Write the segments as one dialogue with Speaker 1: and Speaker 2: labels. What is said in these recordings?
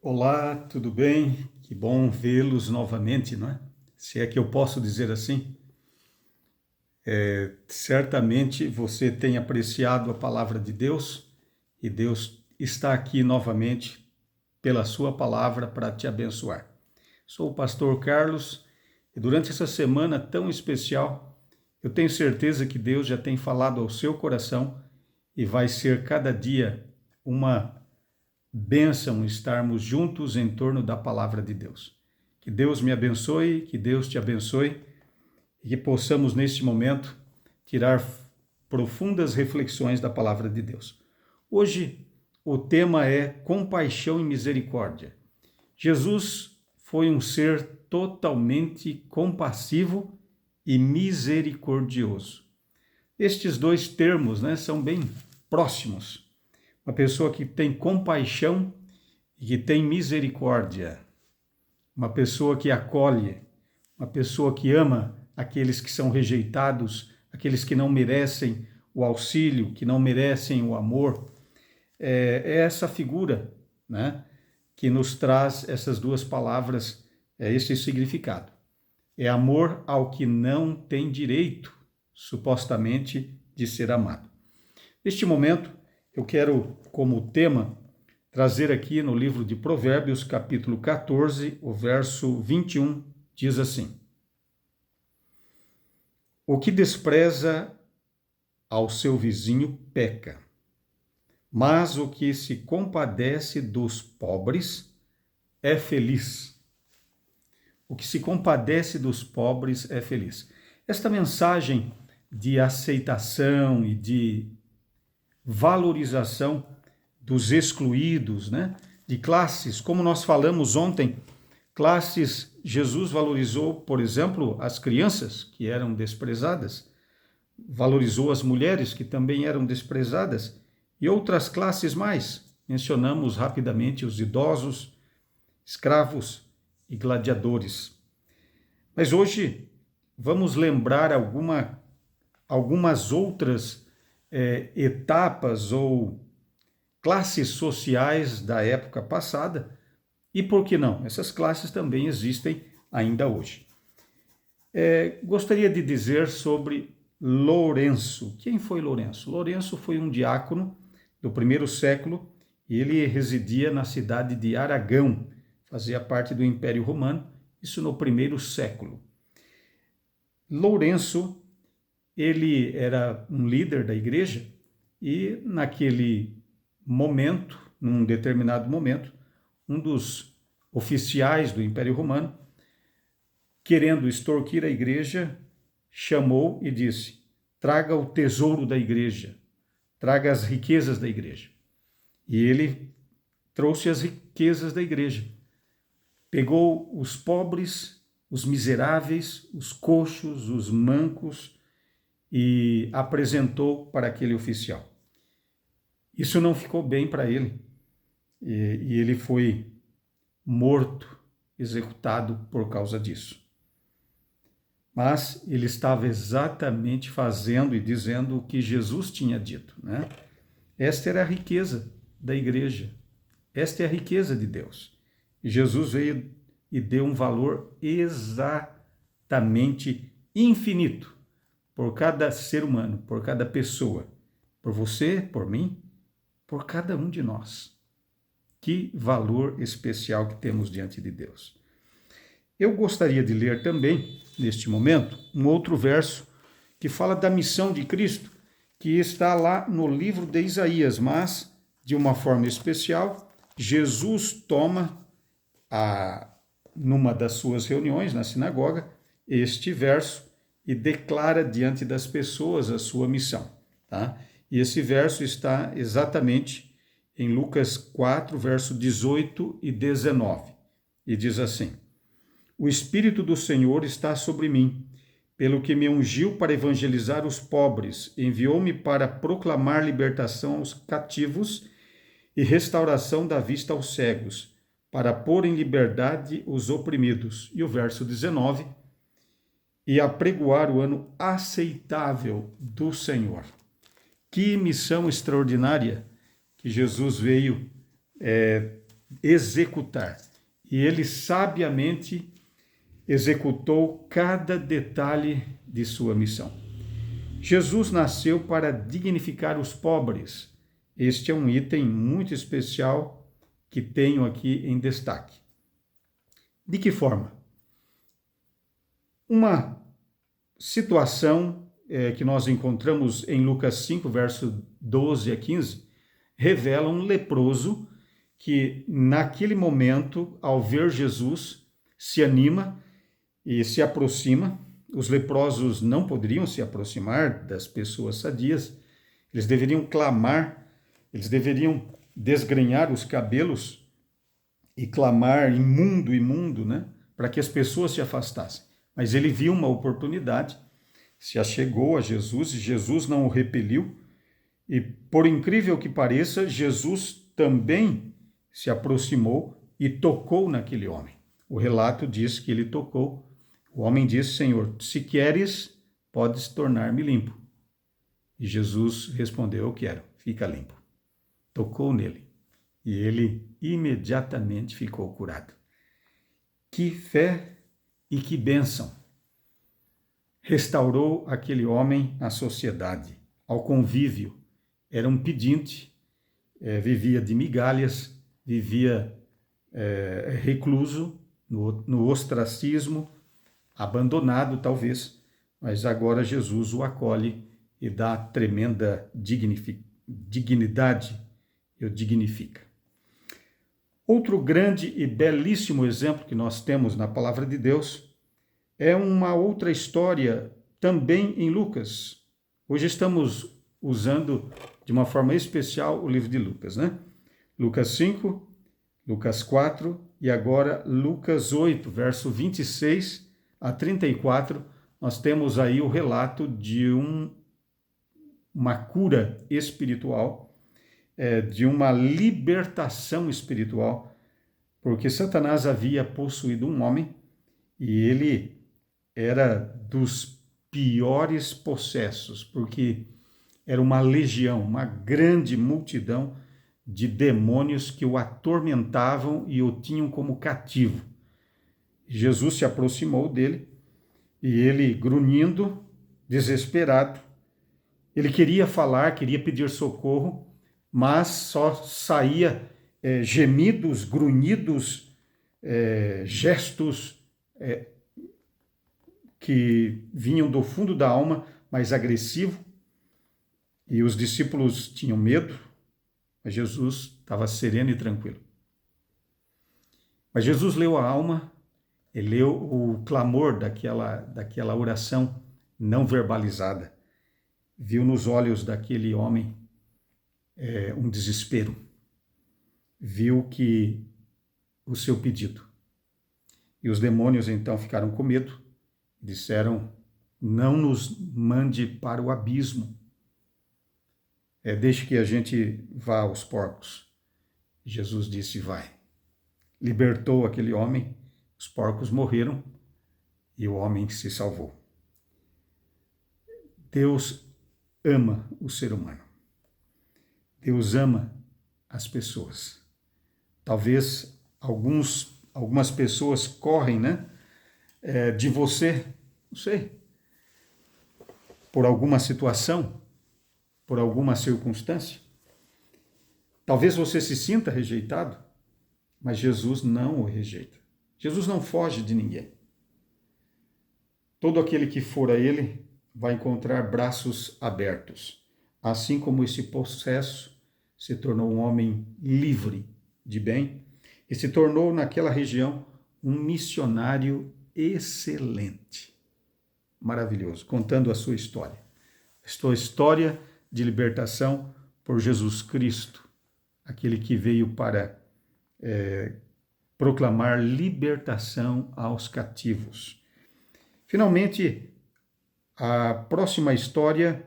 Speaker 1: Olá, tudo bem? Que bom vê-los novamente, não é? Se é que eu posso dizer assim. Certamente você tem apreciado a palavra de Deus e Deus está aqui novamente pela sua palavra para te abençoar. Sou o pastor Carlos e durante essa semana tão especial, eu tenho certeza que Deus já tem falado ao seu coração e vai ser cada dia uma bênção estarmos juntos em torno da palavra de Deus. Que Deus me abençoe, que Deus te abençoe e que possamos neste momento tirar profundas reflexões da palavra de Deus. Hoje o tema é compaixão e misericórdia. Jesus foi um ser totalmente compassivo e misericordioso. Estes dois termos, são bem próximos. Uma pessoa que tem compaixão e que tem misericórdia. Uma pessoa que acolhe, uma pessoa que ama aqueles que são rejeitados, aqueles que não merecem o auxílio, que não merecem o amor. É essa figura, que nos traz essas duas palavras, esse significado. É amor ao que não tem direito, supostamente, de ser amado. Neste momento, eu quero, como tema, trazer aqui no livro de Provérbios, capítulo 14, o verso 21, diz assim: O que despreza ao seu vizinho peca, mas o que se compadece dos pobres é feliz. O que se compadece dos pobres é feliz. Esta mensagem de aceitação e de valorização dos excluídos, de classes, como nós falamos ontem, classes, Jesus valorizou, por exemplo, as crianças que eram desprezadas, valorizou as mulheres que também eram desprezadas e outras classes mais. Mencionamos rapidamente os idosos, escravos e gladiadores. Mas hoje vamos lembrar algumas outras etapas ou classes sociais da época passada e, por que não, essas classes também existem ainda hoje. Gostaria de dizer sobre Lourenço. Quem foi Lourenço? Lourenço foi um diácono do primeiro século e ele residia na cidade de Aragão, fazia parte do Império Romano, isso no primeiro século. Lourenço, ele era um líder da igreja e naquele momento, num determinado momento, um dos oficiais do Império Romano, querendo extorquir a igreja, chamou e disse: traga o tesouro da igreja, traga as riquezas da igreja. E ele trouxe as riquezas da igreja. Pegou os pobres, os miseráveis, os coxos, os mancos e apresentou para aquele oficial. Isso não ficou bem para ele e ele foi morto, executado por causa disso. Mas ele estava exatamente fazendo e dizendo o que Jesus tinha dito, Esta era a riqueza da igreja, esta é a riqueza de Deus. E Jesus veio e deu um valor exatamente infinito por cada ser humano, por cada pessoa, por você, por mim, por cada um de nós. Que valor especial que temos diante de Deus. Eu gostaria de ler também, neste momento, um outro verso que fala da missão de Cristo, que está lá no livro de Isaías, mas, de uma forma especial, Jesus toma, numa das suas reuniões na sinagoga, este verso e declara diante das pessoas a sua missão. E esse verso está exatamente em Lucas 4, verso 18 e 19, e diz assim: O Espírito do Senhor está sobre mim, pelo que me ungiu para evangelizar os pobres, enviou-me para proclamar libertação aos cativos e restauração da vista aos cegos, para pôr em liberdade os oprimidos. E o verso 19, e apregoar o ano aceitável do Senhor. Que missão extraordinária que Jesus veio executar. E ele sabiamente executou cada detalhe de sua missão. Jesus nasceu para dignificar os pobres. Este é um item muito especial que tenho aqui em destaque. De que forma? Uma situação que nós encontramos em Lucas 5, verso 12 a 15, revela um leproso que, naquele momento, ao ver Jesus, se anima e se aproxima. Os leprosos não poderiam se aproximar das pessoas sadias, eles deveriam clamar, eles deveriam desgrenhar os cabelos e clamar imundo, imundo, né? Para que as pessoas se afastassem. Mas ele viu uma oportunidade, se achegou a Jesus e Jesus não o repeliu. E, por incrível que pareça, Jesus também se aproximou e tocou naquele homem. O relato diz que ele tocou. O homem disse: Senhor, se queres, podes tornar-me limpo. E Jesus respondeu: eu quero, fica limpo. Tocou nele e ele imediatamente ficou curado. Que fé e que bênção! Restaurou aquele homem à sociedade, ao convívio. Era um pedinte, vivia de migalhas, vivia recluso, no ostracismo, abandonado talvez, mas agora Jesus o acolhe e dá tremenda dignidade e o dignifica. Outro grande e belíssimo exemplo que nós temos na palavra de Deus é uma outra história também em Lucas. Hoje estamos usando de uma forma especial o livro de Lucas, né? Lucas 5, Lucas 4 e agora Lucas 8, verso 26 a 34, nós temos aí o relato de uma cura espiritual, de uma libertação espiritual, porque Satanás havia possuído um homem e ele era dos piores possessos, porque era uma legião, uma grande multidão de demônios que o atormentavam e o tinham como cativo. Jesus se aproximou dele e ele, grunhindo, desesperado, ele queria falar, queria pedir socorro, mas só saía gemidos, grunhidos, gestos que vinham do fundo da alma, mais agressivo, e os discípulos tinham medo, mas Jesus estava sereno e tranquilo. Mas Jesus leu a alma, ele leu o clamor daquela oração não verbalizada, viu nos olhos daquele homem um desespero, viu que o seu pedido. E os demônios então ficaram com medo, disseram: não nos mande para o abismo, deixe que a gente vá aos porcos. Jesus disse: vai. Libertou aquele homem, os porcos morreram e o homem se salvou. Deus ama o ser humano. Deus ama as pessoas. Talvez algumas pessoas correm, né, de você, não sei, por alguma situação, por alguma circunstância. Talvez você se sinta rejeitado, mas Jesus não o rejeita. Jesus não foge de ninguém. Todo aquele que for a ele vai encontrar braços abertos, assim como esse possesso se tornou um homem livre de bem e se tornou naquela região um missionário excelente, maravilhoso, contando a sua história. Sua história de libertação por Jesus Cristo, aquele que veio para proclamar libertação aos cativos. Finalmente, a próxima história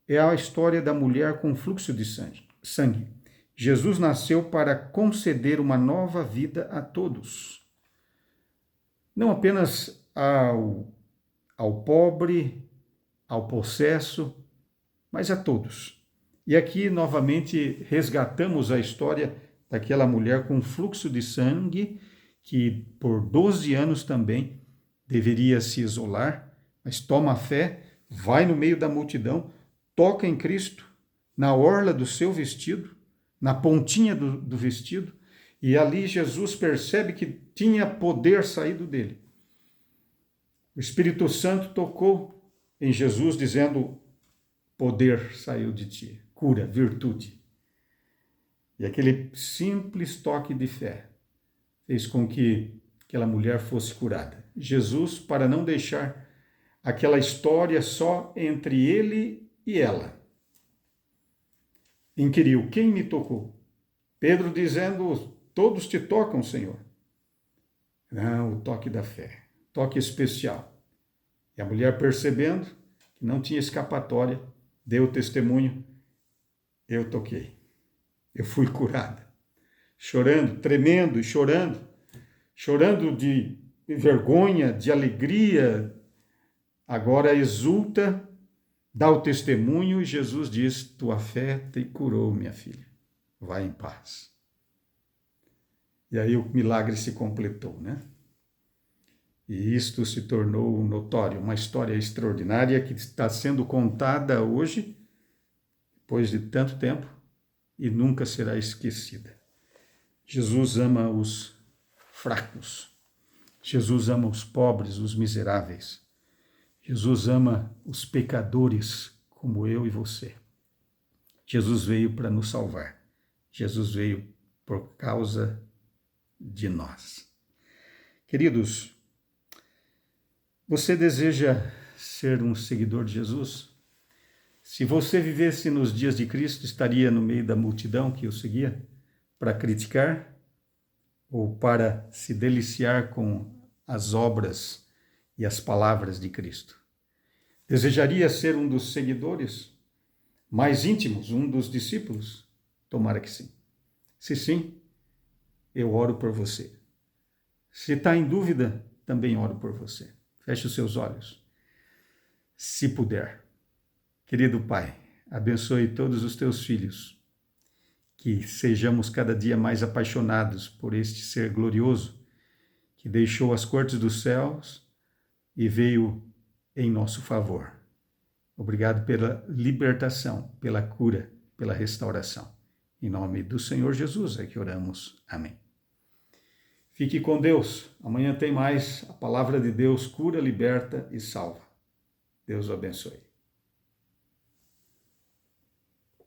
Speaker 1: é a história da mulher com fluxo de sangue. Jesus nasceu para conceder uma nova vida a todos. Não apenas ao pobre, ao possesso, mas a todos. E aqui, novamente, resgatamos a história daquela mulher com fluxo de sangue, que por 12 anos também deveria se isolar, mas toma a fé, vai no meio da multidão, toca em Cristo, na orla do seu vestido, na pontinha do vestido, e ali Jesus percebe que tinha poder saído dele. O Espírito Santo tocou em Jesus, dizendo: poder saiu de ti, cura, virtude. E aquele simples toque de fé fez com que aquela mulher fosse curada. Jesus, para não deixar aquela história só entre ele e ela, inquiriu: quem me tocou? Pedro dizendo: todos te tocam, Senhor. Não, o toque da fé, toque especial. E a mulher, percebendo que não tinha escapatória, deu testemunho: eu toquei, eu fui curada. Chorando, tremendo e chorando de vergonha, de alegria, agora exulta, dá o testemunho e Jesus diz: tua fé te curou, minha filha, vai em paz. E aí o milagre se completou, né? E isto se tornou notório, uma história extraordinária que está sendo contada hoje, depois de tanto tempo, e nunca será esquecida. Jesus ama os fracos. Jesus ama os pobres, os miseráveis. Jesus ama os pecadores como eu e você. Jesus veio para nos salvar. Jesus veio por causa de nós. Queridos, você deseja ser um seguidor de Jesus? Se você vivesse nos dias de Cristo, estaria no meio da multidão que o seguia para criticar ou para se deliciar com as obras e as palavras de Cristo? Desejaria ser um dos seguidores mais íntimos, um dos discípulos? Tomara que sim. Se sim, eu oro por você. Se está em dúvida, também oro por você. Feche os seus olhos, se puder. Querido Pai, abençoe todos os teus filhos, que sejamos cada dia mais apaixonados por este ser glorioso que deixou as cortes dos céus e veio em nosso favor. Obrigado pela libertação, pela cura, pela restauração. Em nome do Senhor Jesus é que oramos. Amém. Fique com Deus. Amanhã tem mais. A palavra de Deus cura, liberta e salva. Deus o abençoe.